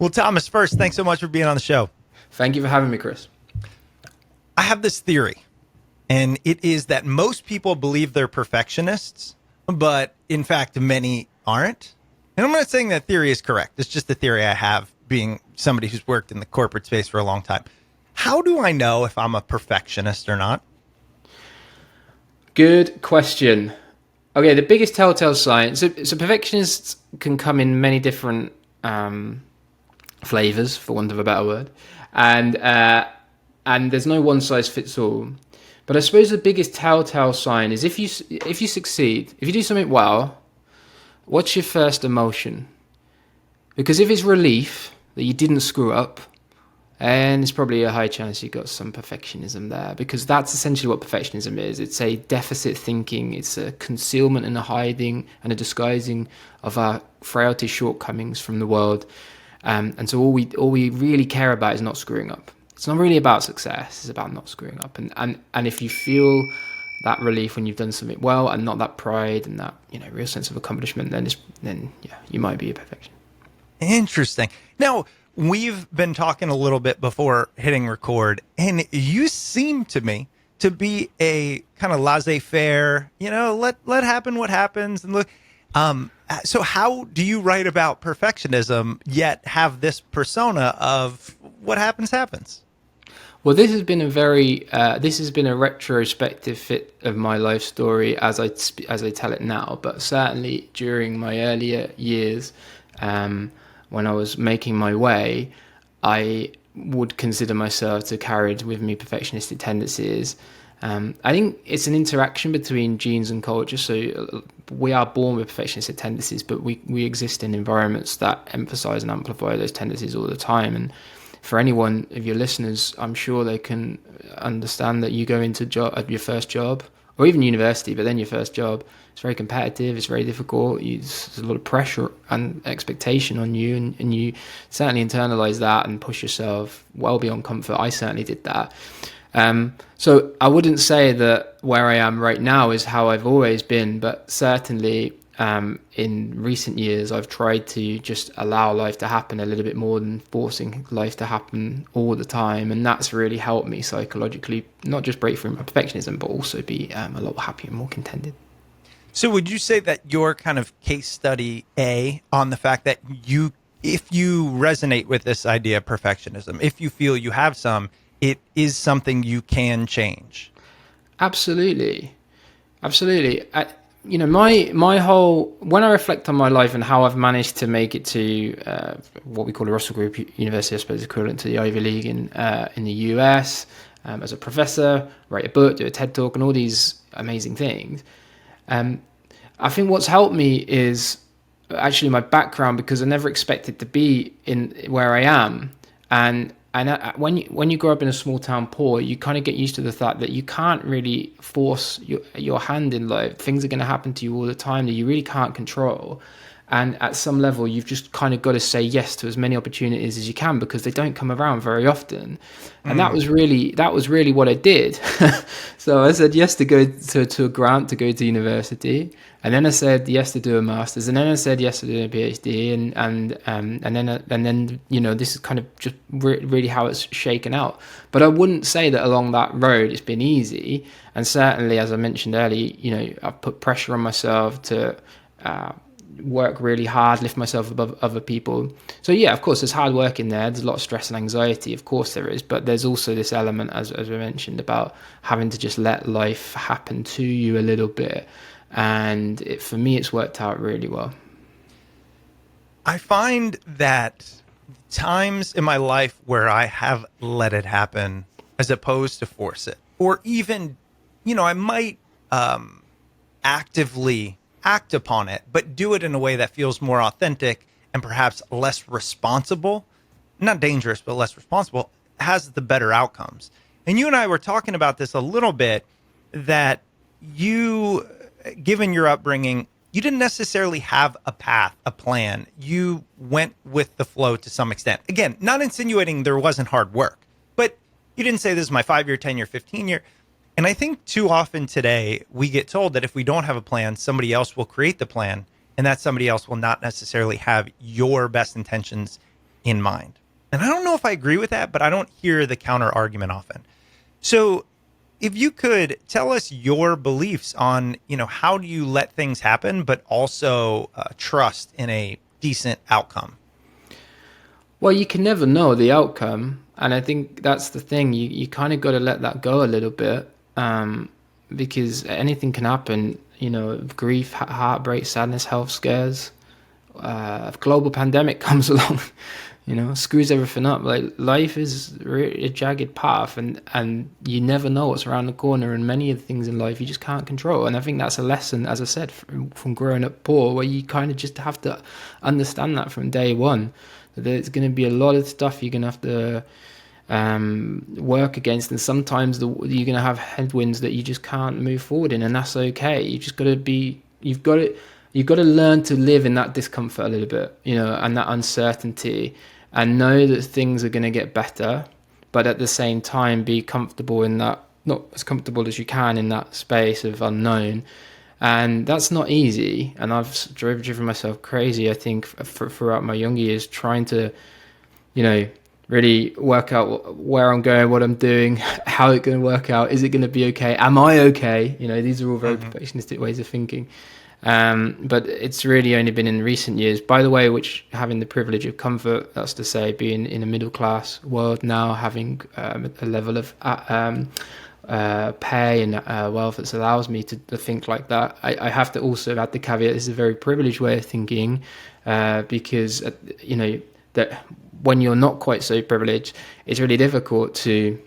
Well, Thomas, first, thanks so much for being on the show. Thank you for having me, Chris. I have this theory, and it is that most people believe they're perfectionists, but in fact, many aren't. And I'm not saying that theory is correct. It's just a theory I have, being somebody who's worked in the corporate space for a long time. How do I know if I'm a perfectionist or not? Good question. Okay, the biggest telltale sign. So perfectionists can come in many different flavors, for want of a better word, and there's no one size fits all. But I suppose the biggest telltale sign is if you succeed, if you do something well, what's your first emotion? Because if it's relief that you didn't screw up, and there's probably a high chance you got some perfectionism there, because that's essentially what perfectionism is. It's a deficit thinking. It's a concealment and a hiding and a disguising of our frailty, shortcomings from the world. And so all we really care about is not screwing up. It's not really about success. It's about not screwing up. And if you feel that relief when you've done something well, and not that pride and that real sense of accomplishment, then you might be a perfectionist. Interesting. Now, we've been talking a little bit before hitting record, and you seem to me to be a kind of laissez-faire, let happen what happens. And look, so how do you write about perfectionism yet have this persona of what happens? Well, this has been a retrospective fit of my life story as I tell it now. But certainly during my earlier years, when I was making my way, I would consider myself to carried with me perfectionistic tendencies. I think it's an interaction between genes and culture. So we are born with perfectionistic tendencies, but we exist in environments that emphasize and amplify those tendencies all the time. And for any one of your listeners, I'm sure they can understand that you go into your first job, or even university, but then your first job, it's very competitive, it's very difficult, there's a lot of pressure and expectation on you, and you certainly internalize that and push yourself well beyond comfort. I certainly did that. So I wouldn't say that where I am right now is how I've always been, but certainly in recent years, I've tried to just allow life to happen a little bit more than forcing life to happen all the time. And that's really helped me psychologically, not just break through my perfectionism, but also be a lot happier and more contented. So would you say that your kind of case study on the fact that if you resonate with this idea of perfectionism, if you feel you have some, it is something you can change? Absolutely. My whole, when I reflect on my life and how I've managed to make it to what we call a Russell Group University, I suppose equivalent to the Ivy League in the US, as a professor, write a book, do a TED Talk, and all these amazing things. I think what's helped me is actually my background, because I never expected to be in where I am. And when you grow up in a small town poor, you kind of get used to the fact that you can't really force your hand in life. Things are going to happen to you all the time that you really can't control. And at some level, you've just kind of got to say yes to as many opportunities as you can, because they don't come around very often. And that was really what I did. So I said yes to go to a grant to go to university, and then I said yes to do a master's, and then I said yes to do a PhD, and then this is kind of just really how it's shaken out. But I wouldn't say that along that road it's been easy. And certainly, as I mentioned earlier, I've put pressure on myself to work really hard, lift myself above other people. So yeah, of course, there's hard work in there. There's a lot of stress and anxiety, of course there is. But there's also this element, as we mentioned, about having to just let life happen to you a little bit. And for me, it's worked out really well. I find that times in my life where I have let it happen as opposed to force it, or even, I might actively act upon it, but do it in a way that feels more authentic and perhaps less responsible, not dangerous, but less responsible, has the better outcomes. And you and I were talking about this a little bit, that you, given your upbringing, you didn't necessarily have a path, a plan. You went with the flow to some extent. Again, not insinuating there wasn't hard work, but you didn't say this is my 5-year, 10-year, 15-year. And I think too often today we get told that if we don't have a plan, somebody else will create the plan, and that somebody else will not necessarily have your best intentions in mind. And I don't know if I agree with that, but I don't hear the counter argument often. So if you could tell us your beliefs on, how do you let things happen, but also trust in a decent outcome? Well, you can never know the outcome, and I think that's the thing. You kind of got to let that go a little bit, because anything can happen. Grief, heartbreak, sadness, health scares. If global pandemic comes along, screws everything up. Like, life is really a jagged path, and you never know what's around the corner. And many of the things in life you just can't control. And I think that's a lesson, as I said, from growing up poor, where you kind of just have to understand that from day one. That there's going to be a lot of stuff you're going to have to work against, and sometimes you're going to have headwinds that you just can't move forward in, and that's okay. You just got to be. You've got to learn to live in that discomfort a little bit, and that uncertainty, and know that things are going to get better, but at the same time be comfortable in that, not as comfortable as you can in that space of unknown. And that's not easy. And I've driven myself crazy, I think, throughout my younger years, trying to, really work out where I'm going, what I'm doing, how it's going to work out. Is it going to be okay? Am I okay? These are all very perfectionistic ways of thinking. But it's really only been in recent years, by the way, which having the privilege of comfort, that's to say, being in a middle class world now, having a level of pay and wealth that allows me to think like that. I have to also add the caveat: this is a very privileged way of thinking, because that when you're not quite so privileged, it's really difficult to,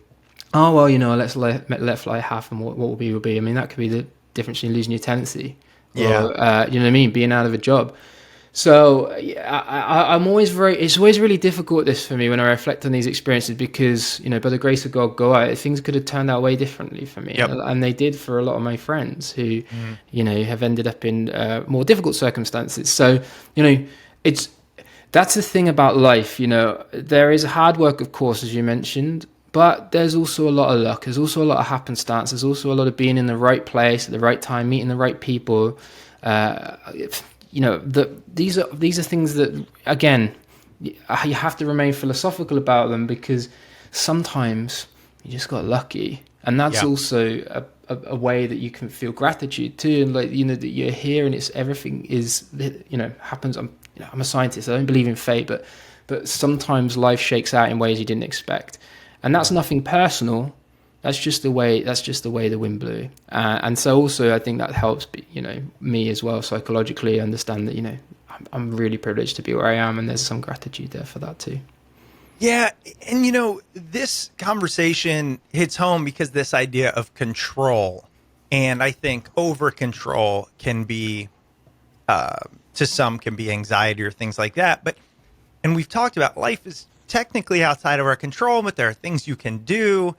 let's let fly half, and what will be will be. I mean, that could be the difference between losing your tenancy, Yeah. or you know what I mean, being out of a job. So I'm always it's always really difficult, this, for me, when I reflect on these experiences, because, by the grace of God, things could have turned out way differently for me. Yep. And they did for a lot of my friends who, have ended up in more difficult circumstances. So, that's the thing about life. There is hard work, of course, as you mentioned, but there's also a lot of luck. There's also a lot of happenstance. There's also a lot of being in the right place at the right time, meeting the right people. These are things that, again, you have to remain philosophical about them, because sometimes you just got lucky, and that's also a way that you can feel gratitude too, and that you're here, and it's everything is happens. I'm a scientist. I don't believe in fate, but sometimes life shakes out in ways you didn't expect, and that's nothing personal. That's just the way the wind blew, and so also I think that helps, me as well psychologically understand that I'm really privileged to be where I am, and there's some gratitude there for that too. Yeah, and this conversation hits home because this idea of control, and I think over control can be, to some, can be anxiety or things like that. And we've talked about life is technically outside of our control, but there are things you can do.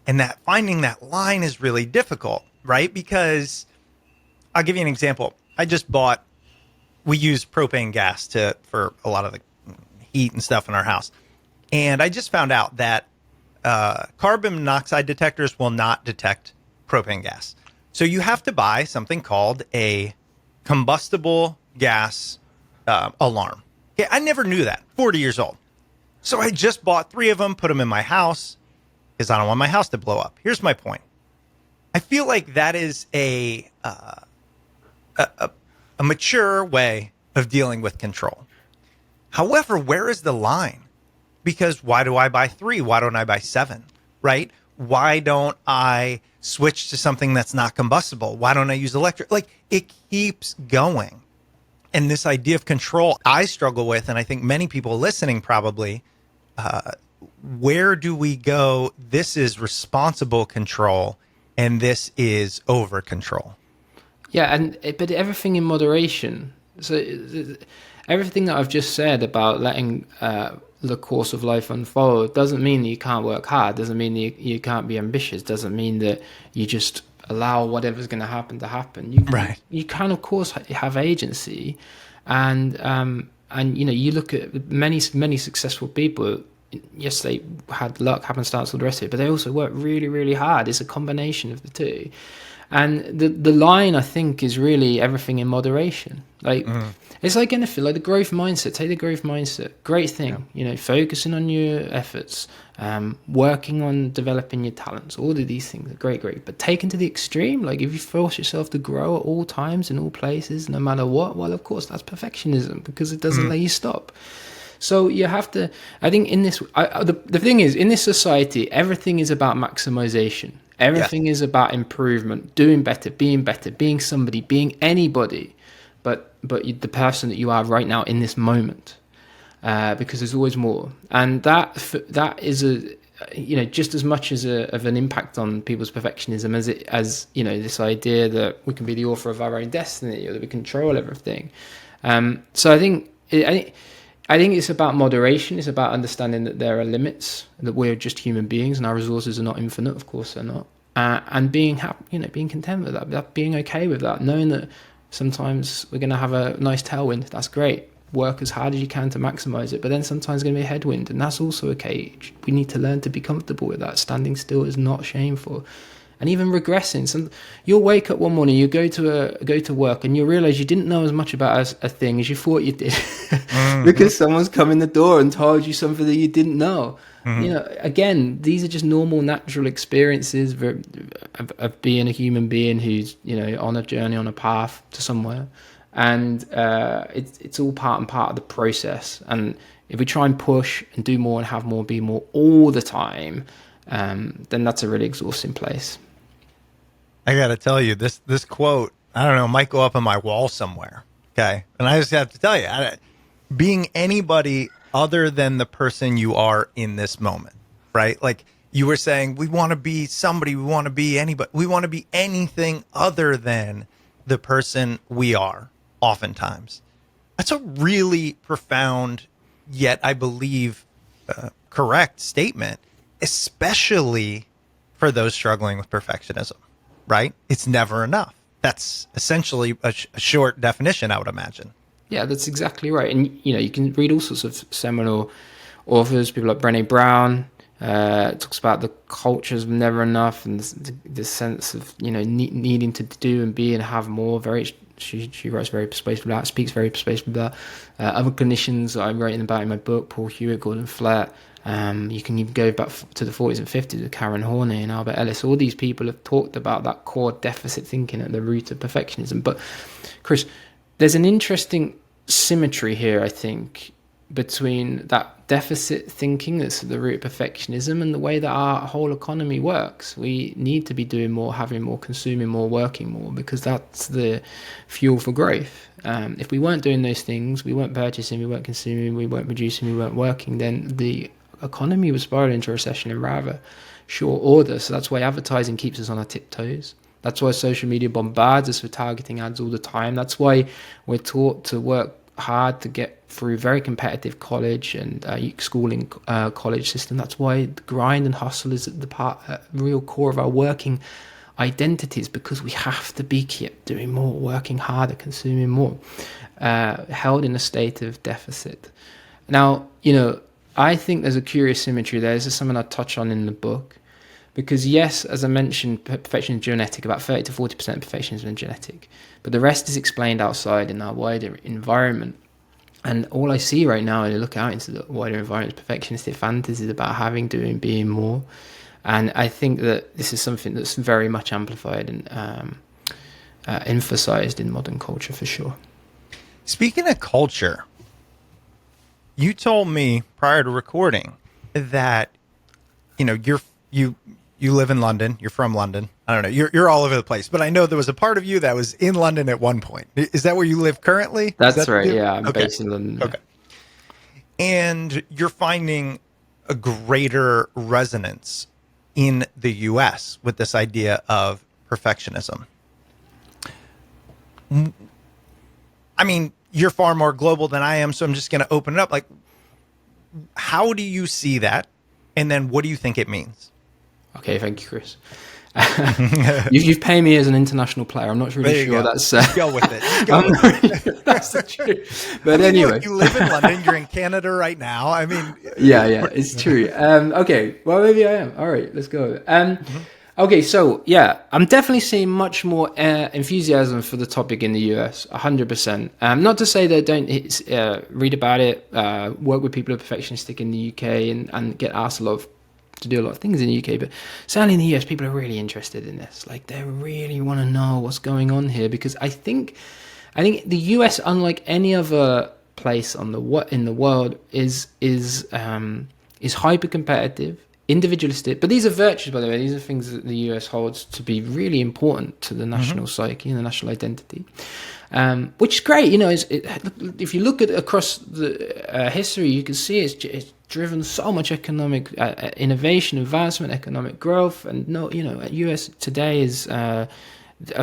And that finding that line is really difficult, right? Because I'll give you an example. We use propane gas for a lot of the heat and stuff in our house. And I just found out that carbon monoxide detectors will not detect propane gas. So you have to buy something called a combustible gas alarm. Yeah, I never knew that, 40 years old. So I just bought 3 of them, put them in my house, because I don't want my house to blow up. Here's my point. I feel like that is a mature way of dealing with control. However, where is the line? Because why do I buy 3? Why don't I buy 7? Right? Why don't I switch to something that's not combustible? Why don't I use electric? Like, it keeps going. And this idea of control, I struggle with, and I think many people listening probably, where do we go? This is responsible control, and this is over control. Yeah, but everything in moderation. So everything that I've just said about letting the course of life unfold doesn't mean that you can't work hard. Doesn't mean that you can't be ambitious. Doesn't mean that you just allow whatever's going to happen. You can, of course, have agency, and you look at many successful people. Yes, they had luck, happenstance, all the rest of it, but they also worked really, really hard. It's a combination of the two. And the line, I think, is really everything in moderation. Like, it's like anything, like the growth mindset. Take the growth mindset. Great thing, focusing on your efforts, working on developing your talents. All of these things are great. But taken to the extreme, like if you force yourself to grow at all times, in all places, no matter what, well, of course, that's perfectionism, because it doesn't let you stop. So you have to, I think in this, the thing is, in this society, everything is about maximization. Everything is about improvement, doing better, being somebody, being anybody, but the person that you are right now in this moment, because there's always more. And that is just as much of an impact on people's perfectionism as this idea that we can be the author of our own destiny, or that we control everything. So I think it's about moderation. It's about understanding that there are limits, that we're just human beings and our resources are not infinite. Of course they're not. And being happy, being content with that, being okay with that, knowing that sometimes we're going to have a nice tailwind. That's great. Work as hard as you can to maximize it. But then sometimes it's going to be a headwind, and that's also okay. We need to learn to be comfortable with that. Standing still is not shameful. And even regressing, you'll wake up one morning, you go to work, and you realize you didn't know as much about a thing as you thought you did, because someone's come in the door and told you something that you didn't know. Again, these are just normal, natural experiences of being a human being who's on a journey, on a path to somewhere, and it's all part of the process. And if we try and push and do more and have more, be more all the time, then that's a really exhausting place. I got to tell you, this quote, I don't know, might go up on my wall somewhere. Okay. And I just have to tell you, being anybody other than the person you are in this moment, right? Like you were saying, we want to be somebody, we want to be anybody, we want to be anything other than the person we are, oftentimes. That's a really profound, yet I believe correct statement, especially for those struggling with perfectionism. Right? It's never enough. That's essentially a short definition, I would imagine. Yeah, that's exactly right. And, you can read all sorts of seminal authors, people like Brené Brown. It talks about the cultures of never enough, and the sense of, needing to do and be and have more. She writes very persuasively about, speaks very persuasively about. Other clinicians that I'm writing about in my book, Paul Hewitt, Gordon Flett. You can even go back to the 40s and 50s with Curran and Albert Ellis. All these people have talked about that core deficit thinking at the root of perfectionism. But, Chris, there's an interesting symmetry here, I think, between that deficit thinking that's at the root of perfectionism and the way that our whole economy works. We need to be doing more, having more, consuming more, working more, because that's the fuel for growth. If we weren't doing those things, we weren't purchasing, we weren't consuming, we weren't producing, we weren't working, then the economy was spiraling into recession in rather short order. So that's why advertising keeps us on our tiptoes. That's why social media bombards us with targeting ads all the time. That's why we're taught to work hard to get through very competitive college and schooling college system. That's why the grind and hustle is at the real core of our working identities, because we have to be kept doing more, working harder, consuming more, held in a state of deficit. Now, I think there's a curious symmetry there. This is something I touch on in the book, because yes, as I mentioned, perfectionism is genetic. About 30 to 40% of perfectionism is genetic, but the rest is explained outside in our wider environment. And all I see right now, when I look out into the wider environment, is perfectionistic fantasies about having, doing, being more. And I think that this is something that's very much amplified and emphasized in modern culture, for sure. Speaking of culture, you told me prior to recording that you live in London. You're from London. I don't know. You're all over the place, but I know there was a part of you that was in London at one point. Is that where you live currently? That's right. Yeah, I'm based in London. Okay. And you're finding a greater resonance in the US with this idea of perfectionism. I mean, you're far more global than I am, so I'm just going to open it up. Like, how do you see that? And then what do you think it means? Okay, thank you, Chris. You've paid me as an international player. I'm not really sure that's... Go with it. That's the truth. But anyway. You live in London. You're in Canada right now. I mean... Yeah, it's true. Okay, well, maybe I am. All right, let's go. Okay, so yeah, I'm definitely seeing much more enthusiasm for the topic in the US, 100%. Not to say that I don't read about it, work with people who are perfectionistic in the UK, and get asked to do a lot of things in the UK, but certainly in the US, people are really interested in this. Like, they really want to know what's going on here, because I think the US, unlike any other place in the world, is hyper competitive, individualistic. But these are virtues, by the way. These are things that the US holds to be really important to the Mm-hmm. national psyche and the national identity, which is great. If you look at across the history, you can see it's driven so much economic innovation, advancement, economic growth, and US today is a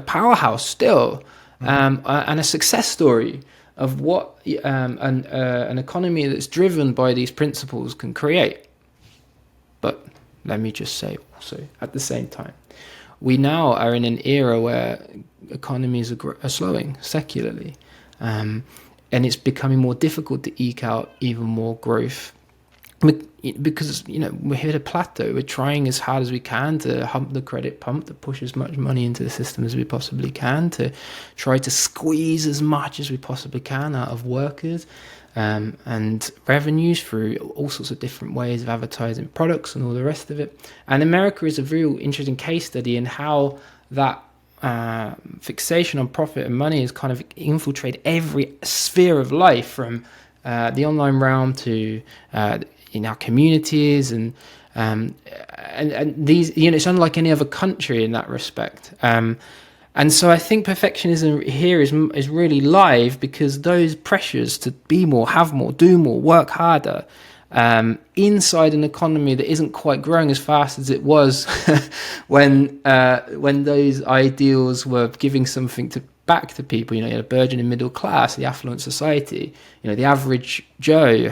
powerhouse still, and a success story of what an economy that's driven by these principles can create. But let me just say also, at the same time, we now are in an era where economies are slowing secularly, and it's becoming more difficult to eke out even more growth. Because we're hit a plateau. We're trying as hard as we can to hump the credit pump, to push as much money into the system as we possibly can, to try to squeeze as much as we possibly can out of workers, and revenues through all sorts of different ways of advertising products and all the rest of it. And America is a real interesting case study in how that fixation on profit and money has kind of infiltrated every sphere of life, from the online realm to in our communities, and these, it's unlike any other country in that respect. And so I think perfectionism here is really live, because those pressures to be more, have more, do more, work harder, inside an economy that isn't quite growing as fast as it was when those ideals were giving something back to people. You had a burgeoning middle class, the affluent society. The average Joe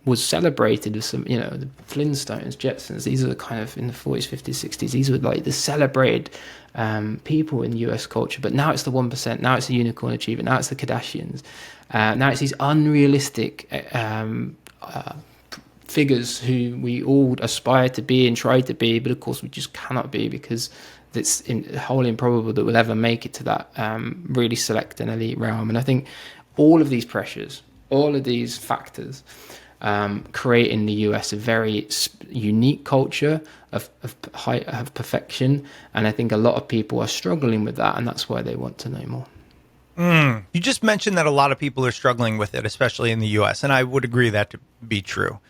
was celebrated with some, the Flintstones, Jetsons. These are the kind of, in the 40s, 50s, 60s, these were like the celebrated people in US culture. But now it's the 1%. Now it's the unicorn achievement. Now it's the Kardashians. Now it's these unrealistic figures who we all aspire to be and try to be, but of course we just cannot be, because it's wholly improbable that we'll ever make it to that really select and elite realm. And I think all of these pressures, all of these factors, create in the US a very unique culture of perfection, and I think a lot of people are struggling with that, and that's why they want to know more. You just mentioned that a lot of people are struggling with it, especially in the US, and I would agree that to be true.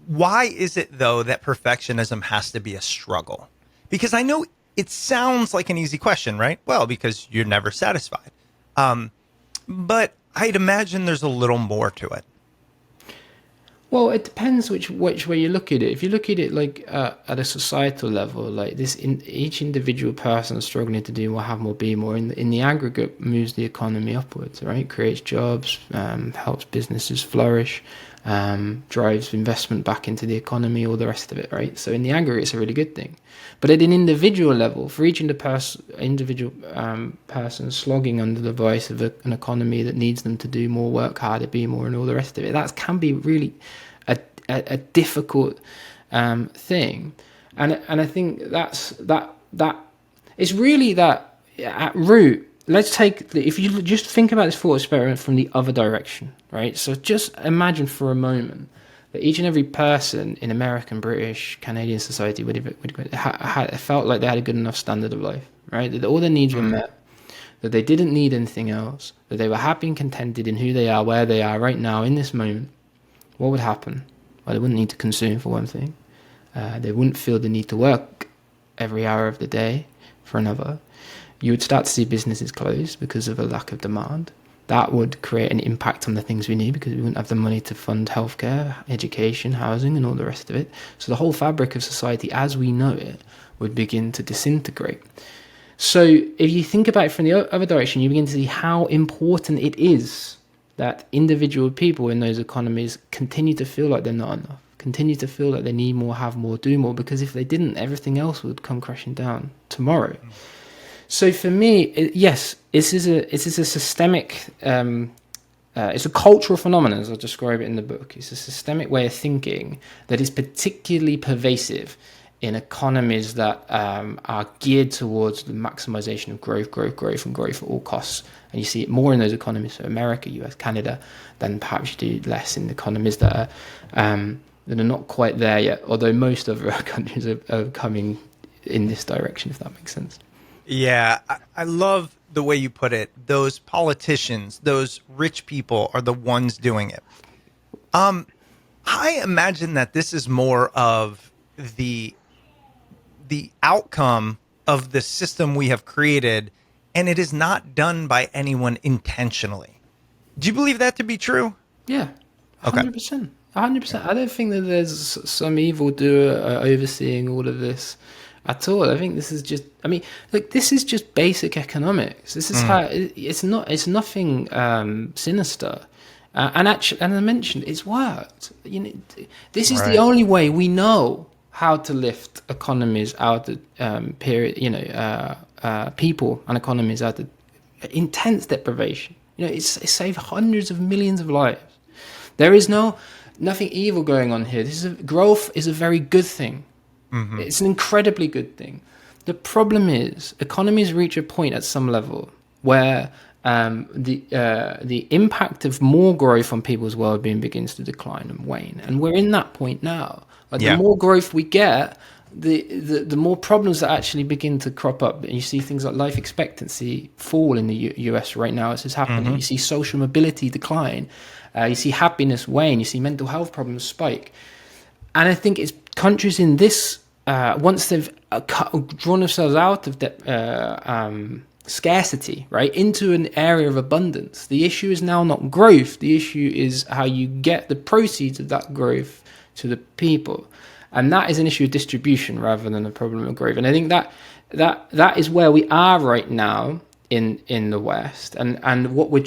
Why is it, though, that perfectionism has to be a struggle? Because I know it sounds like an easy question, right? Well, because you're never satisfied. But I'd imagine there's a little more to it. Well, it depends which way you look at it. If you look at it like at a societal level, like this, each individual person struggling to do more, have more, be more, in the aggregate, moves the economy upwards, right? Creates jobs, helps businesses flourish, drives investment back into the economy, all the rest of it, right? So in the aggregate, it's a really good thing. But at an individual level, for each individual person slogging under the vice of an economy that needs them to do more, work harder, be more, and all the rest of it, that can be really a difficult thing. And I think that it's really that at root. Let's take if you just think about this thought experiment from the other direction, right? So just imagine for a moment that each and every person in American, British, Canadian society would felt like they had a good enough standard of life, right? That all their needs were met, that they didn't need anything else, that they were happy and contented in who they are, where they are right now in this moment. What would happen? Well, they wouldn't need to consume, for one thing. They wouldn't feel the need to work every hour of the day for another. You would start to see businesses close because of a lack of demand. That would create an impact on the things we need, because we wouldn't have the money to fund healthcare, education, housing, and all the rest of it. So the whole fabric of society as we know it would begin to disintegrate. So if you think about it from the other direction, you begin to see how important it is that individual people in those economies continue to feel like they're not enough, continue to feel like they need more, have more, do more, because if they didn't, everything else would come crashing down tomorrow. So for me, yes, this is a systemic, it's a cultural phenomenon, as I describe it in the book. It's a systemic way of thinking that is particularly pervasive in economies that are geared towards the maximization of growth at all costs. And you see it more in those economies, so America, US, Canada, than perhaps you do less in economies that are not quite there yet, although most other countries are coming in this direction, if that makes sense. Yeah, I love the way you put it. Those politicians, those rich people are the ones doing it. I imagine that this is more of the outcome of the system we have created, and it is not done by anyone intentionally. Do you believe that to be true? Yeah, Okay. 100%. 100%. I don't think that there's some evil doer overseeing all of this at all. I think this is just, I mean, look, this is just basic economics. This is how, it's nothing sinister. And actually, and I mentioned, it's worked. You know, this is the only way we know how to lift economies out of people and economies out of intense deprivation. You know, it's saved hundreds of millions of lives. There is nothing evil going on here. Growth is a very good thing. Mm-hmm. It's an incredibly good thing. The problem is economies reach a point at some level where the impact of more growth on people's well-being begins to decline and wane, and we're in that point now. Like the more growth we get, the more problems that actually begin to crop up. And you see things like life expectancy fall in the US right now. This is happening. Mm-hmm. You see social mobility decline. You see happiness wane. You see mental health problems spike. And I think it's countries in this, once they've drawn themselves out of scarcity, right, into an area of abundance. The issue is now not growth. The issue is how you get the proceeds of that growth to the people. And that is an issue of distribution rather than a problem of growth. And I think that is where we are right now in the West. And what we're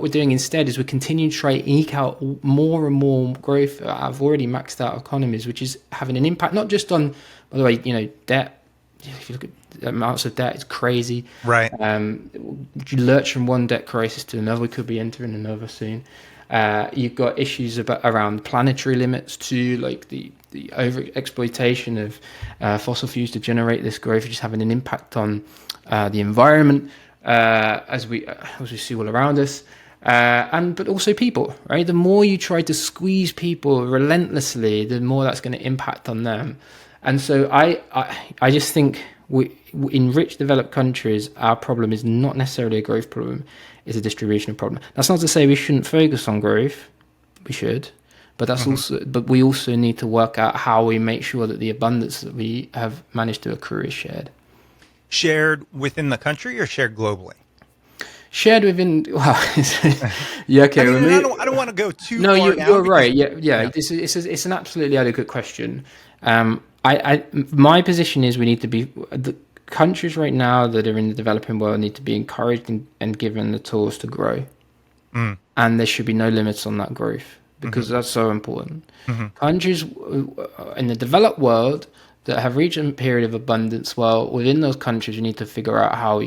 doing instead is we're continuing to try to eke out more and more growth. I've already maxed out economies, which is having an impact not just on, by the way, you know, debt. If you look at the amounts of debt, it's crazy. Right. You lurch from one debt crisis to another. We could be entering another soon. You've got issues around planetary limits too, like the over exploitation of fossil fuels to generate this growth, which is having an impact on the environment, as we see all around us, but also people. Right. The more you try to squeeze people relentlessly, the more that's going to impact on them. And so I just think in rich developed countries, our problem is not necessarily a growth problem, it's a distribution problem. That's not to say we shouldn't focus on growth. We should. But but we also need to work out how we make sure that the abundance that we have managed to accrue is shared. Shared within the country or shared globally? Shared within, yeah, okay. I mean, I don't want to go too far. No, you're right. Yeah. It's an absolutely adequate question. My position is we need to be, the countries right now that are in the developing world need to be encouraged and given the tools to grow. And there should be no limits on that growth because that's so important. Countries in the developed world that have reached a period of abundance, well, within those countries, we need to figure out how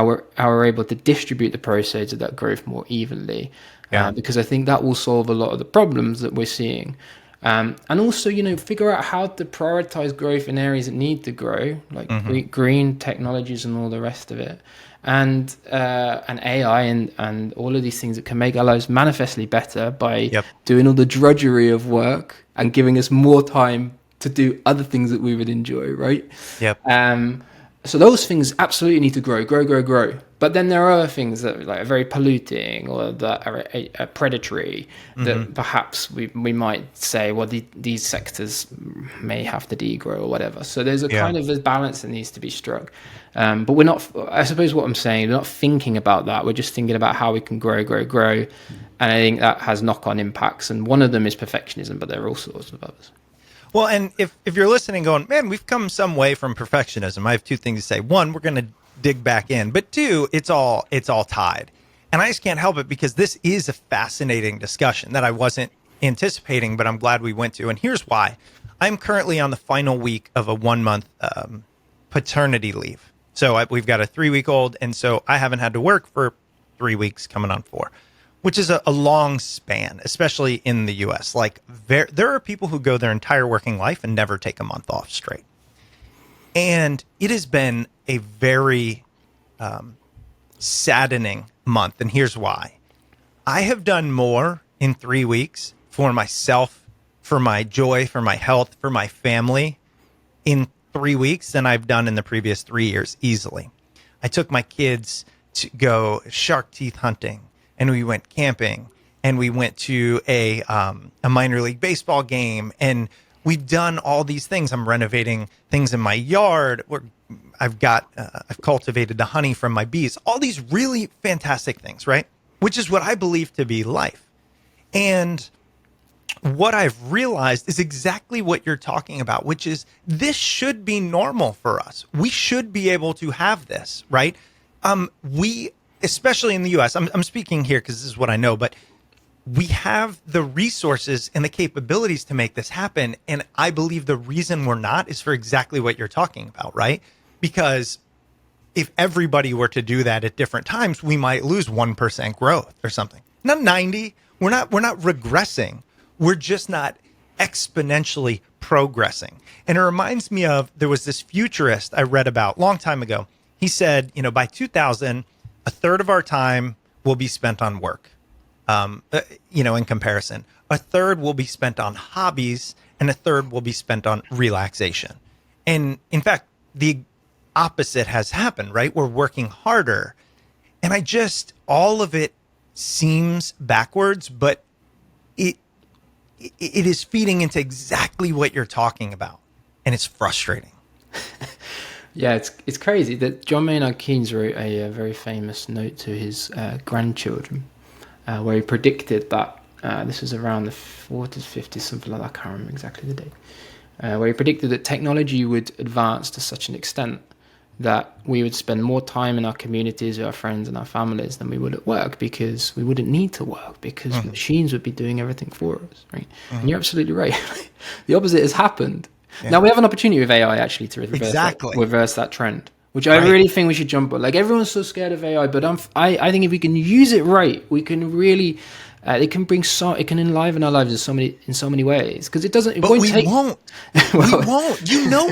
we're able to distribute the proceeds of that growth more evenly. Because I think that will solve a lot of the problems that we're seeing. And also, figure out how to prioritize growth in areas that need to grow, like green technologies and all the rest of it, and AI and all of these things that can make our lives manifestly better by doing all the drudgery of work and giving us more time to do other things that we would enjoy, right? So those things absolutely need to grow. But then there are other things that are very polluting or that are predatory that perhaps we might say, well, these sectors may have to degrow or whatever. So there's a kind of a balance that needs to be struck. But we're not, I suppose what I'm saying, we're not thinking about that. We're just thinking about how we can grow. And I think that has knock-on impacts. And one of them is perfectionism, but there are all sorts of others. Well, and if you're listening going, man, we've come some way from perfectionism, I have two things to say. One, we're going to dig back in. But two, it's all tied. And I just can't help it because this is a fascinating discussion that I wasn't anticipating, but I'm glad we went to. And here's why. I'm currently on the final week of a 1-month paternity leave. So we've got a 3-week-old, and so I haven't had to work for 3 weeks, coming on 4. which is a long span, especially in the US. Like there are people who go their entire working life and never take a month off straight. And it has been a very saddening month. And here's why. I have done more in 3 weeks for myself, for my joy, for my health, for my family in 3 weeks than I've done in the previous 3 years easily. I took my kids to go shark teeth hunting, and we went camping, and we went to a minor league baseball game, and we've done all these things. I'm renovating things in my yard. I've cultivated the honey from my bees. All these really fantastic things, right? Which is what I believe to be life. And what I've realized is exactly what you're talking about, which is this should be normal for us. We should be able to have this, right? We, especially in the US, I'm speaking here because this is what I know, but we have the resources and the capabilities to make this happen. And I believe the reason we're not is for exactly what you're talking about, right? Because if everybody were to do that at different times, we might lose 1% growth or something. Not 90. We're not regressing. We're just not exponentially progressing. And it reminds me of, there was this futurist I read about a long time ago. He said, by 2000, a third of our time will be spent on work. In comparison, a third will be spent on hobbies and a third will be spent on relaxation. And in fact, the opposite has happened, right? We're working harder. And all of it seems backwards, but it is feeding into exactly what you're talking about. And it's frustrating. Yeah, it's crazy that John Maynard Keynes wrote a very famous note to his grandchildren, where he predicted that this was around the 40s, 50s, something like that. I can't remember exactly the date. Where he predicted that technology would advance to such an extent that we would spend more time in our communities with our friends and our families than we would at work, because we wouldn't need to work, because machines would be doing everything for us, right? And you're absolutely right. The opposite has happened. Yeah. Now we have an opportunity with AI actually to reverse that trend, which I really think we should jump on. Like, everyone's so scared of AI, but I think if we can use it right, we can really it can enliven our lives in so many ways, because it won't. We won't.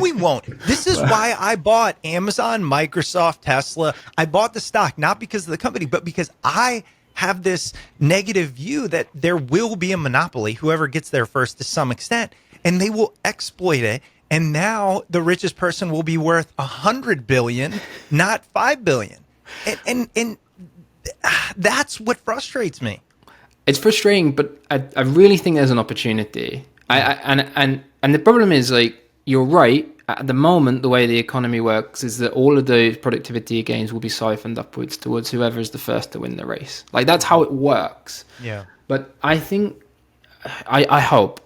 We won't. This is why I bought Amazon, Microsoft, Tesla. I bought the stock not because of the company, but because I have this negative view that there will be a monopoly, whoever gets there first to some extent, and they will exploit it. And now the richest person will be worth 100 billion, not 5 billion. And that's what frustrates me. It's frustrating, but I really think there's an opportunity. And the problem is, like, you're right. At the moment, the way the economy works is that all of those productivity gains will be siphoned upwards towards whoever is the first to win the race. Like, that's how it works. Yeah. But I think, I hope,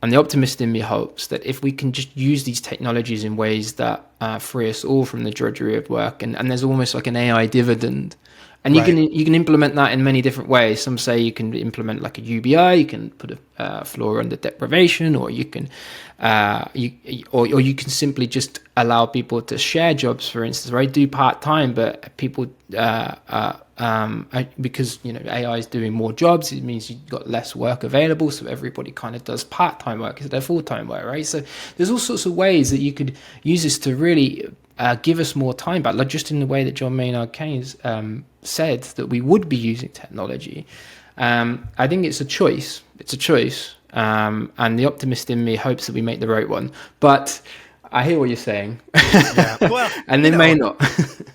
and the optimist in me hopes, that if we can just use these technologies in ways that free us all from the drudgery of work, and there's almost like an AI dividend. And you can implement that in many different ways. Some say you can implement like a UBI, you can put a floor under deprivation, or you can you can simply just allow people to share jobs, for instance, right? Do part-time, but people because AI is doing more jobs, it means you've got less work available, so everybody kind of does part-time work instead of full-time work, right? So there's all sorts of ways that you could use this to really give us more time back, like just in the way that John Maynard Keynes said that we would be using technology. I think it's a choice. And the optimist in me hopes that we make the right one. But I hear what you're saying. Yeah. Well, and they may not.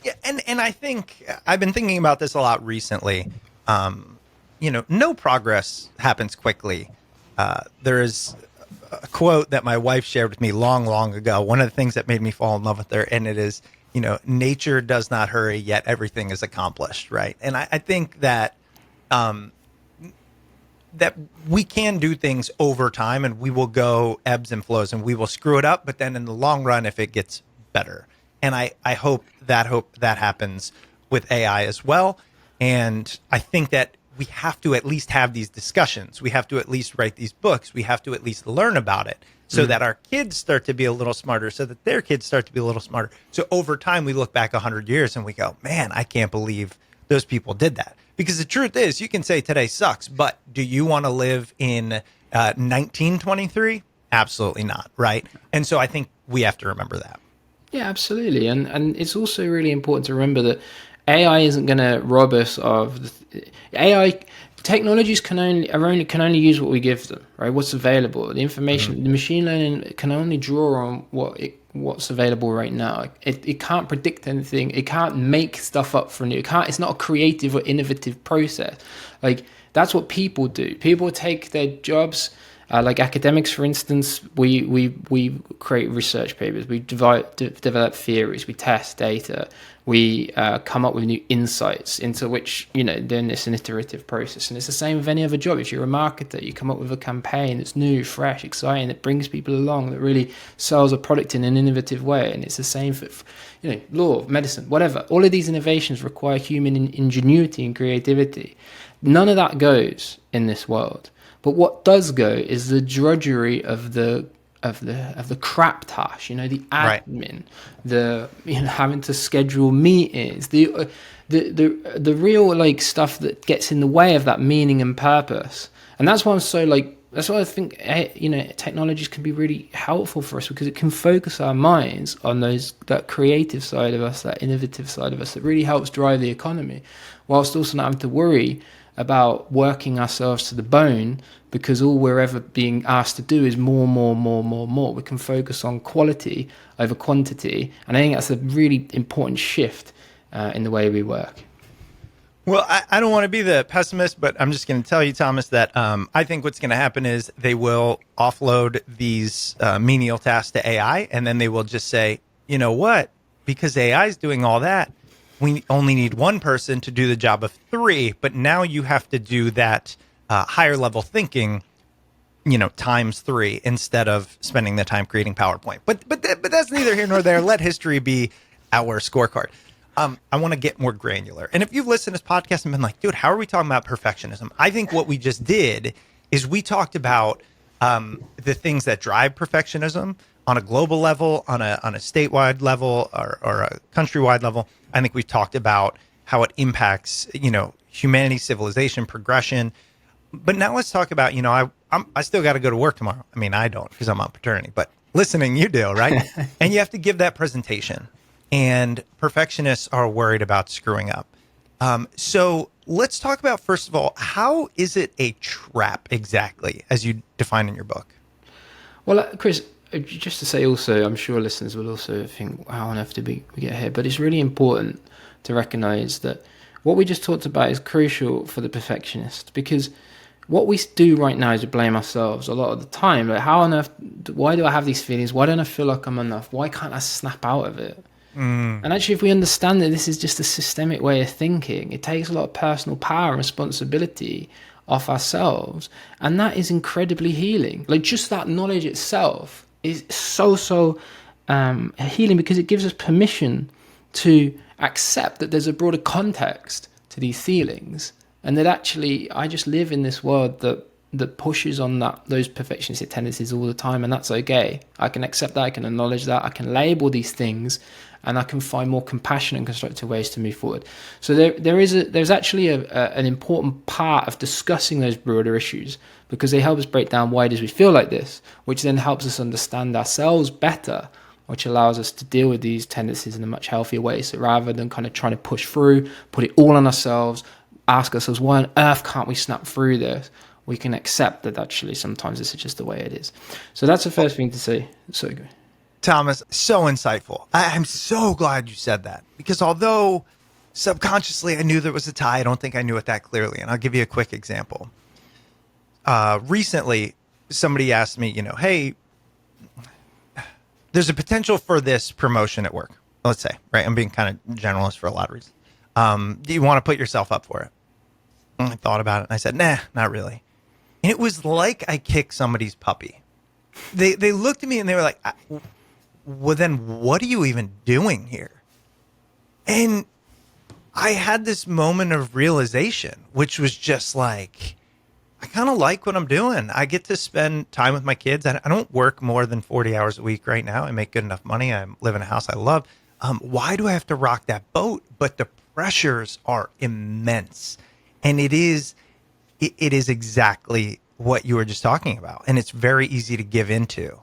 Yeah, and I think I've been thinking about this a lot recently. No progress happens quickly. There is a quote that my wife shared with me long ago. One of the things that made me fall in love with her, and it is, nature does not hurry, yet everything is accomplished, right? And I think that that we can do things over time, and we will go ebbs and flows, and we will screw it up, but then in the long run, if it gets better. And I hope that happens with AI as well. And I think that we have to at least have these discussions. We have to at least write these books. We have to at least learn about it so that our kids start to be a little smarter, so that their kids start to be a little smarter. So over time, we look back 100 years and we go, man, I can't believe those people did that. Because the truth is, you can say today sucks, but do you want to live in 1923? Absolutely not, right? And so I think we have to remember that. Yeah, absolutely, and it's also really important to remember that AI isn't going to rob us of AI. Technologies can only use what we give them, right? What's available, the information, the machine learning can only draw on what's available right now. It can't predict anything. It can't make stuff up for new. It can't. It's not a creative or innovative process. Like that's what people do. People take their jobs. Like academics, for instance, we create research papers, we develop theories, we test data, we come up with new insights into which, then it's an iterative process. And it's the same with any other job. If you're a marketer, you come up with a campaign that's new, fresh, exciting, that brings people along, that really sells a product in an innovative way. And it's the same for law, medicine, whatever. All of these innovations require human ingenuity and creativity. None of that goes in this world. But what does go is the drudgery of the crap task, the admin, right. Having to schedule meetings, the real stuff that gets in the way of that meaning and purpose. And that's why that's why I think technologies can be really helpful for us, because it can focus our minds on that creative side of us, that innovative side of us that really helps drive the economy, whilst also not having to worry about working ourselves to the bone, because all we're ever being asked to do is more. We can focus on quality over quantity, and I think that's a really important shift in the way we work. Well, I don't want to be the pessimist, but I'm just going to tell you, Thomas, that I think what's going to happen is they will offload these menial tasks to AI, and then they will just say, you know what, because AI is doing all that, we only need one person to do the job of 3, but now you have to do that higher level thinking, times 3 instead of spending the time creating PowerPoint. But that's neither here nor there. Let history be our scorecard. I want to get more granular. And if you've listened to this podcast and been like, dude, how are we talking about perfectionism? I think what we just did is we talked about the things that drive perfectionism on a global level, on a statewide level, or a countrywide level. I think we've talked about how it impacts, humanity, civilization, progression. But now let's talk about, I still got to go to work tomorrow. I mean, I don't, because I'm on paternity, but listening, you do, right? And you have to give that presentation. And perfectionists are worried about screwing up. So let's talk about, first of all, how is it a trap exactly, as you define in your book? Well, Chris, just to say also, I'm sure listeners will also think, how on earth did we get here? But it's really important to recognize that what we just talked about is crucial for the perfectionist, because what we do right now is we blame ourselves a lot of the time. Like, how on earth, why do I have these feelings? Why don't I feel like I'm enough? Why can't I snap out of it? And actually, if we understand that this is just a systemic way of thinking, it takes a lot of personal power and responsibility off ourselves. And that is incredibly healing. Like, just that knowledge itself is so healing, because it gives us permission to accept that there's a broader context to these feelings, and that actually I just live in this world that pushes on those perfectionistic tendencies all the time, and that's okay. I can accept that, I can acknowledge that, I can label these things, and I can find more compassionate and constructive ways to move forward. So there's actually an important part of discussing those broader issues, because they help us break down why does we feel like this, which then helps us understand ourselves better, which allows us to deal with these tendencies in a much healthier way. So rather than kind of trying to push through, put it all on ourselves, ask ourselves, why on earth can't we snap through this? We can accept that actually sometimes this is just the way it is. So that's the first thing to say. So good. Thomas, so insightful. I'm so glad you said that, because although subconsciously I knew there was a tie, I don't think I knew it that clearly. And I'll give you a quick example. Recently, somebody asked me, hey, there's a potential for this promotion at work, let's say, right? I'm being kind of generalist for a lot of reasons. Do you want to put yourself up for it? And I thought about it and I said, nah, not really. And it was like I kicked somebody's puppy. They looked at me and they were like, well, then what are you even doing here? And I had this moment of realization, which was just like, I kind of like what I'm doing. I get to spend time with my kids. I don't work more than 40 hours a week right now. I make good enough money. I live in a house I love. Why do I have to rock that boat? But the pressures are immense. And it is exactly what you were just talking about. And it's very easy to give into.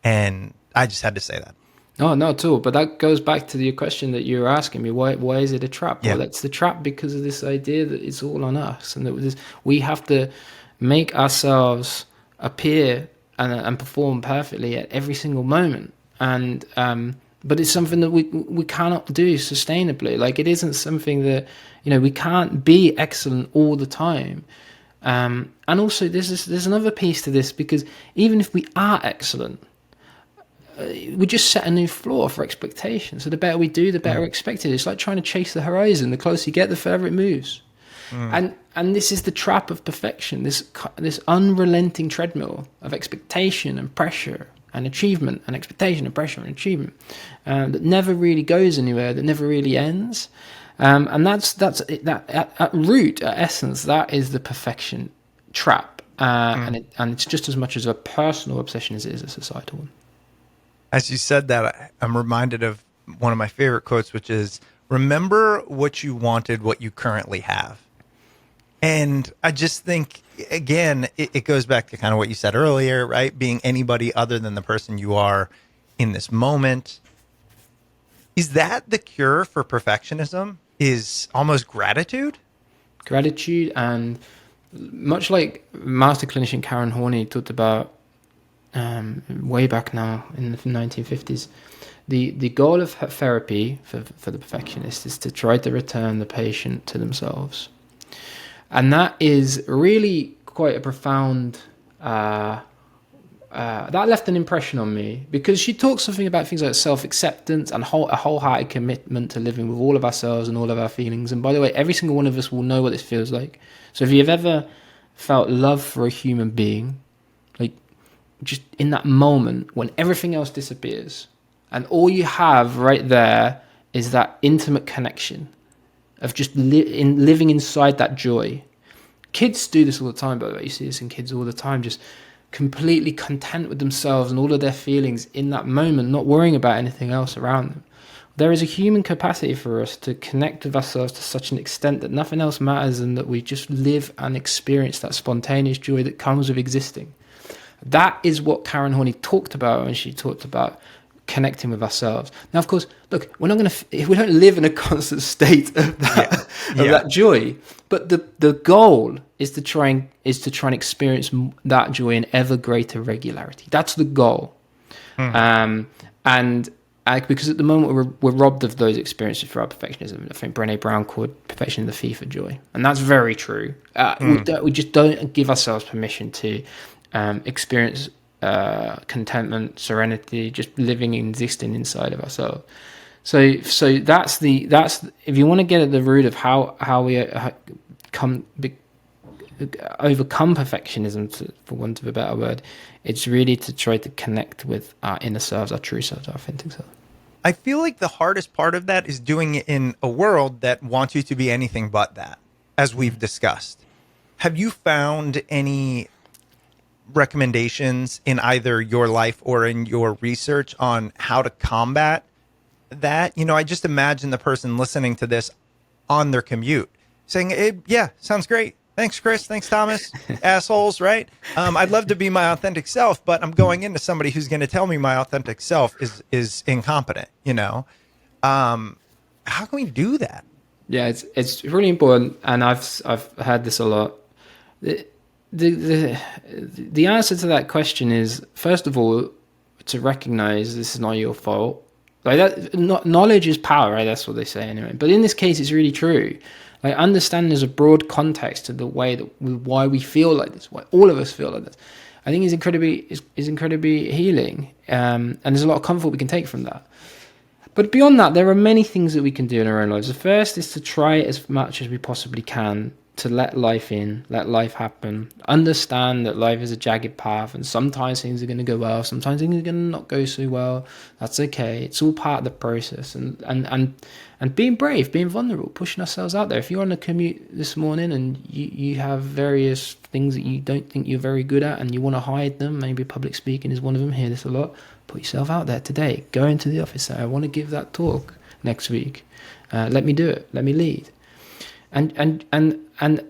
And I just had to say that. No, not at all. But that goes back to the question that you were asking me. Why is it a trap? Yeah. Well, it's the trap because of this idea that it's all on us, and that we have to make ourselves appear and perform perfectly at every single moment. And but it's something that we cannot do sustainably. Like, it isn't something that, we can't be excellent all the time. And also, there's another piece to this, because even if we are excellent, we just set a new floor for expectation. So the better we do, the better expected. It's like trying to chase the horizon. The closer you get, the further it moves. And this is the trap of perfection. This unrelenting treadmill of expectation and pressure and achievement, and expectation and pressure and achievement, that never really goes anywhere, that never really ends. And that's at root, at essence, that is the perfection trap. And it's just as much as a personal obsession as it is a societal one. As you said that, I'm reminded of one of my favorite quotes, which is, remember what you wanted, what you currently have. And I just think, again, it goes back to kind of what you said earlier, right? Being anybody other than the person you are in this moment. Is that the cure for perfectionism? Is almost gratitude? Gratitude, and much like master clinician Curran talked about way back now in the 1950s, the goal of therapy for the perfectionist is to try to return the patient to themselves. And that is really quite a profound, that left an impression on me, because she talks something about things like self-acceptance and a wholehearted commitment to living with all of ourselves and all of our feelings. And by the way, every single one of us will know what this feels like. So if you've ever felt love for a human being, like, just in that moment when everything else disappears and all you have right there is that intimate connection of just living inside that joy. Kids do this all the time, by the way. You see this in kids all the time, just completely content with themselves and all of their feelings in that moment, not worrying about anything else around them. There is a human capacity for us to connect with ourselves to such an extent that nothing else matters, and that we just live and experience that spontaneous joy that comes with existing. That is what Karen Horney talked about when she talked about connecting with ourselves. Now, of course, look, we're not going to, if we don't live in a constant state of that, that joy, but the goal is to try and experience that joy in ever greater regularity. That's the goal. Because at the moment we're robbed of those experiences through our perfectionism. I think Brené Brown called perfection the thief of joy, and that's very true. We just don't give ourselves permission to experience contentment, serenity, just living and existing inside of ourselves. So that's if you want to get at the root of how we overcome perfectionism, for want of a better word, it's really to try to connect with our inner selves, our true selves, our authentic self. I feel like the hardest part of that is doing it in a world that wants you to be anything but that, as we've discussed. Have you found any recommendations in either your life or in your research on how to combat that? I just imagine the person listening to this on their commute saying, yeah, sounds great. Thanks, Chris. Thanks, Thomas. Assholes, right? I'd love to be my authentic self, but I'm going into somebody who's going to tell me my authentic self is incompetent, How can we do that? Yeah, it's really important, and I've heard this a lot. The answer to that question is, first of all, to recognize this is not your fault. Like that, knowledge is power, right? That's what they say anyway. But in this case, it's really true. Like, understanding there's a broad context to the way why we feel like this, why all of us feel like this, I think is incredibly healing. And there's a lot of comfort we can take from that. But beyond that, there are many things that we can do in our own lives. The first is to try as much as we possibly can to let life in, let life happen, understand that life is a jagged path, and sometimes things are going to go well, sometimes things are going to not go so well. That's okay. It's all part of the process. And being brave, being vulnerable, pushing ourselves out there. If you're on a commute this morning and you have various things that you don't think you're very good at and you want to hide them, maybe public speaking is one of them, hear this a lot, put yourself out there today. Go into the office, say, I want to give that talk next week. Let me do it. Let me lead. and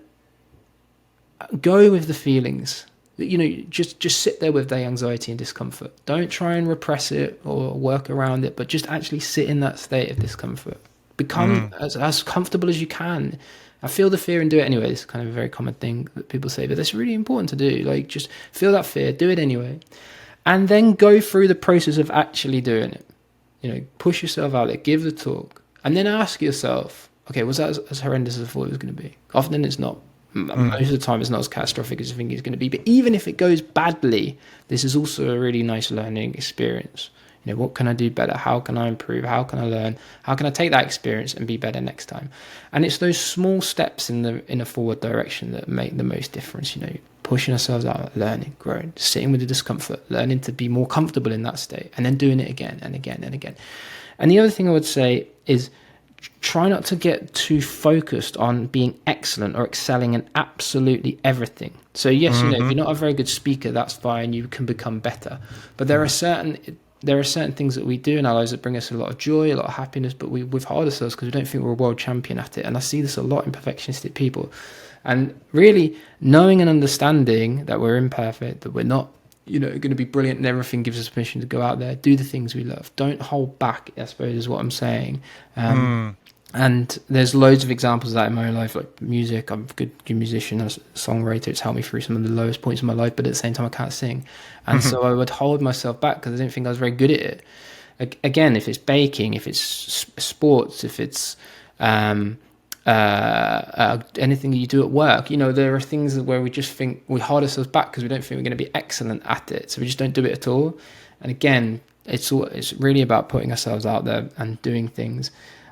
go with the feelings. Just sit there with the anxiety and discomfort. Don't try and repress it or work around it, but just actually sit in that state of discomfort. Become as comfortable as you can. I feel the fear and do it anyway. It's kind of a very common thing that people say, but that's really important to do. Like, just feel that fear, do it anyway, and then go through the process of actually doing it. Push yourself out there, give the talk, and then ask yourself, okay, was that as horrendous as I thought it was going to be? Often it's not. Most of the time it's not as catastrophic as you think it's going to be, but even if it goes badly, this is also a really nice learning experience. What can I do better? How can I improve? How can I learn? How can I take that experience and be better next time? And it's those small steps in a forward direction that make the most difference. Pushing ourselves out, learning, growing, sitting with the discomfort, learning to be more comfortable in that state, and then doing it again and again and again. And the other thing I would say is, try not to get too focused on being excellent or excelling in absolutely everything. So yes, if you're not a very good speaker, that's fine. You can become better. But there are certain things that we do in our lives that bring us a lot of joy, a lot of happiness, but we withhold ourselves because we don't think we're a world champion at it. And I see this a lot in perfectionistic people. And really knowing and understanding that we're imperfect, that we're not going to be brilliant and everything gives us permission to go out there, do the things we love. Don't hold back, I suppose, is what I'm saying. And there's loads of examples of that in my own life, like music. I'm a good musician, a songwriter. It's helped me through some of the lowest points of my life, but at the same time, I can't sing. And so I would hold myself back because I didn't think I was very good at it. Again, if it's baking, if it's sports, if it's anything that you do at work, there are things where we just think we hold ourselves back because we don't think we're going to be excellent at it. So we just don't do it at all. And again, it's really about putting ourselves out there and doing things.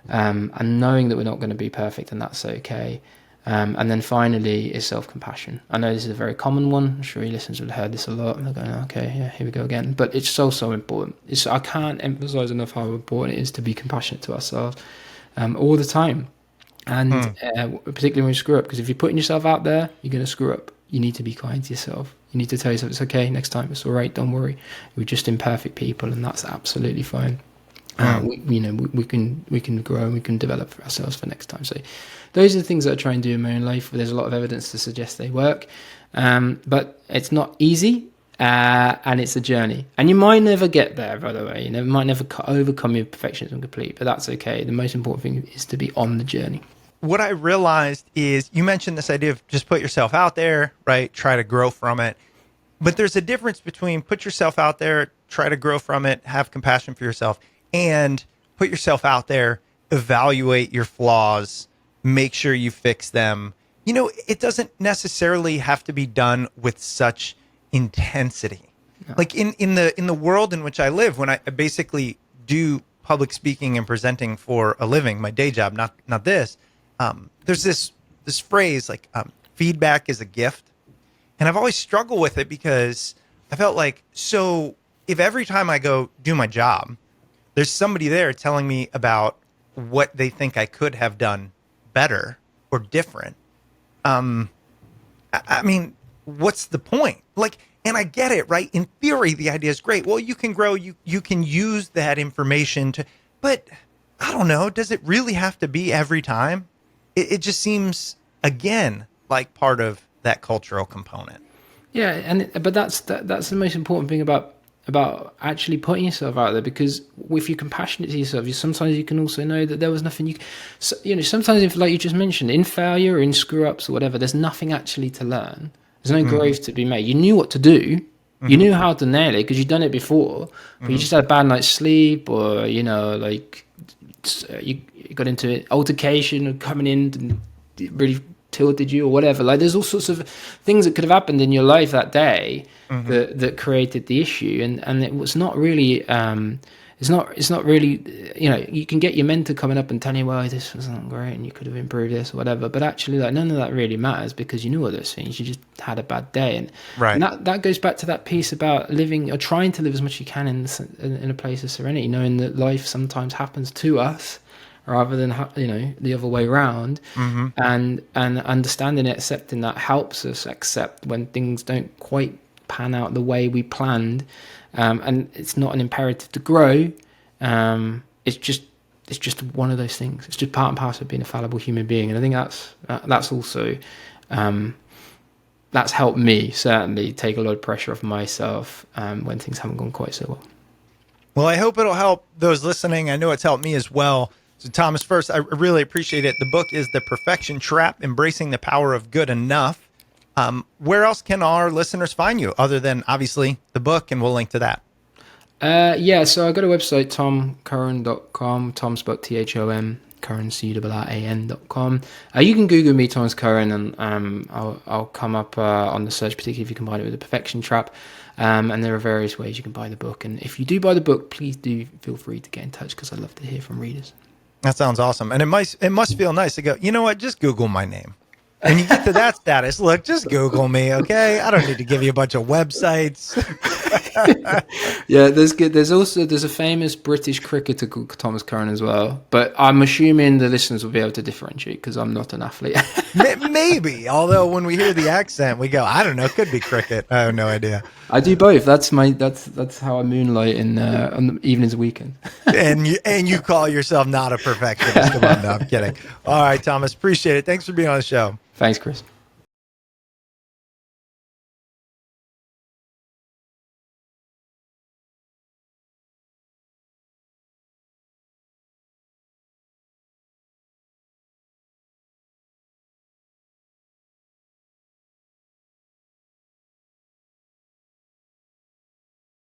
And knowing that we're not going to be perfect, and that's okay. And then finally is self-compassion. I know this is a very common one. I'm sure your listeners have heard this a lot. And they're going, okay, yeah, here we go again. But it's so important. I can't emphasize enough how important it is to be compassionate to ourselves all the time. And particularly when you screw up, because if you're putting yourself out there, you're going to screw up. You need to be kind to yourself. You need to tell yourself it's okay next time. It's all right. Don't worry. We're just imperfect people, and that's absolutely fine. We can grow and we can develop ourselves for next time. So those are the things that I try and do in my own life. There's a lot of evidence to suggest they work, but it's not easy, and it's a journey. And you might never get there, by the way. You might never overcome your perfectionism completely, but that's okay. The most important thing is to be on the journey. What I realized is, you mentioned this idea of just put yourself out there, right? Try to grow from it. But there's a difference between put yourself out there, try to grow from it, have compassion for yourself, and put yourself out there, evaluate your flaws, make sure you fix them. It doesn't necessarily have to be done with such intensity. No. Like in the world in which I live, when I basically do public speaking and presenting for a living, my day job, not this, there's this phrase like feedback is a gift. And I've always struggled with it because I felt like, so if every time I go do my job, there's somebody there telling me about what they think I could have done better or different. I mean, what's the point? And I get it, right? In theory, the idea is great. Well, you can grow, you can use that information but I don't know, does it really have to be every time? It just seems, again, like part of that cultural component. Yeah, but that's the most important thing about actually putting yourself out there, because if you're compassionate to yourself, sometimes you can also know that there was nothing sometimes, if, like you just mentioned, in failure or in screw ups or whatever, there's nothing actually to learn. There's no growth to be made. You knew what to do, you knew how to nail it because you'd done it before, but you just had a bad night's sleep, or you got into an altercation or coming in and really tilted you or whatever. Like, there's all sorts of things that could have happened in your life that day that created the issue, and it was not really it's not really, you can get your mentor coming up and telling you, well, this wasn't great and you could have improved this or whatever, but actually, like, none of that really matters because you knew all those things. You just had a bad day, and right. And that goes back to that piece about living, or trying to live as much as you can in a place of serenity, knowing that life sometimes happens to us rather than the other way around, and understanding it, accepting that helps us accept when things don't quite pan out the way we planned, and it's not an imperative to grow. It's just it's just one of those things. It's just part and parcel of being a fallible human being, and I think that's also that's helped me certainly take a lot of pressure off myself when things haven't gone quite so well. Well, I hope it'll help those listening. I know it's helped me as well. So, Thomas, first, I really appreciate it. The book is The Perfection Trap, Embracing the Power of Good Enough. Where else can our listeners find you other than, obviously, the book? And we'll link to that. So I got a website, tomcurran.com, Tom's book, THOM, Curran, CURRAN.com. You can Google me, Thomas Curran, and I'll come up on the search, particularly if you combine it with The Perfection Trap. And there are various ways you can buy the book. And if you do buy the book, please do feel free to get in touch, because I love to hear from readers. That sounds awesome. And it must feel nice to go, you know what, just Google my name. When you get to that status, look, just Google me, okay? I don't need to give you a bunch of websites. Yeah, there's a famous British cricketer called Thomas Curran as well, but I'm assuming the listeners will be able to differentiate because I'm not an athlete. Maybe, although when we hear the accent, we go, I don't know, it could be cricket. I have no idea. I do both. That's how I moonlight on the evenings and weekends. and you call yourself not a perfectionist. Come on, no, I'm kidding. All right, Thomas, appreciate it. Thanks for being on the show. Thanks, Chris.